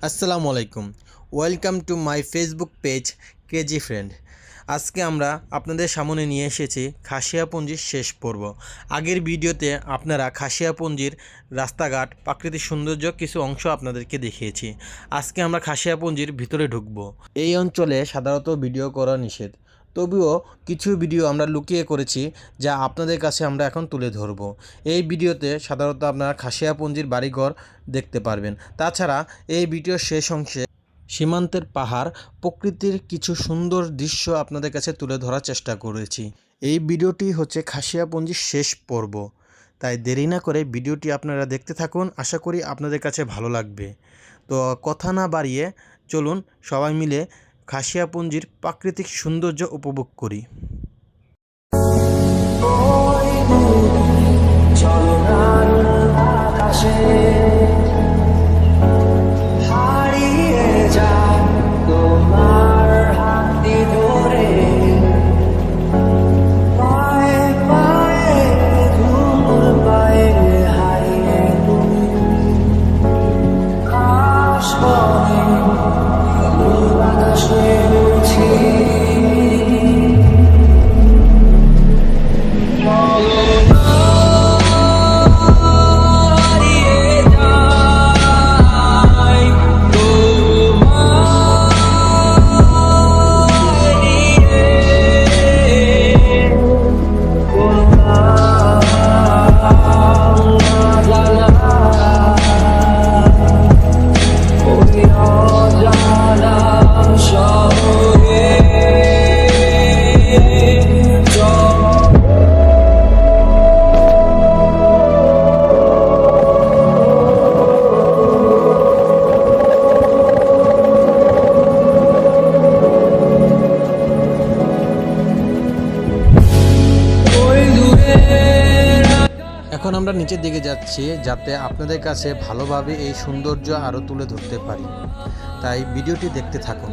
আসসালামু আলাইকুম। Welcome to my Facebook page KG friend. আজকে আমরা আপনাদের সামনে নিয়ে এসেছি খাসিয়াপঞ্জির শেষ পর্ব। আগের ভিডিওতে আপনারা খাসিয়াপঞ্জির রাস্তাঘাট, প্রাকৃতিক সৌন্দর্য কিছু অংশ আপনাদেরকে দেখিয়েছি। আজকে আমরা খাসিয়াপঞ্জির ভিতরে ঢুকবো। এই অঞ্চলে সাধারণত ভিডিও করা নিষেধ, তবুও কিছু ভিডিও আমরা লুকিয়ে করেছি যা আপনাদের কাছে আমরা এখন তুলে ধরব। এই ভিডিওতে সাধারণত আপনারা খাসিয়াপঞ্জির বাড়িঘর দেখতে পারবেন। তাছাড়া এই ভিডিওর শেষ অংশে সীমান্তের পাহাড়, প্রকৃতির কিছু সুন্দর দৃশ্য আপনাদের কাছে তুলে ধরার চেষ্টা করেছি। এই ভিডিওটি হচ্ছে খাসিয়াপঞ্জির শেষ পর্ব, তাই দেরি না করে ভিডিওটি আপনারা দেখতে থাকুন। আশা করি আপনাদের কাছে ভালো লাগবে। তো কথা না বাড়িয়ে চলুন সবাই মিলে খাসিয়াপঞ্জির প্রাকৃতিক সৌন্দর্য উপভোগ করি। এখন আমরা নিচের দিকে যাচ্ছি যাতে আপনাদের কাছে ভালোভাবে এই সৌন্দর্য আরও তুলে ধরতে পারি, তাই ভিডিওটি দেখতে থাকুন।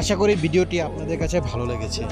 আশা করি ভিডিওটি আপনাদের কাছে ভালো লেগেছে।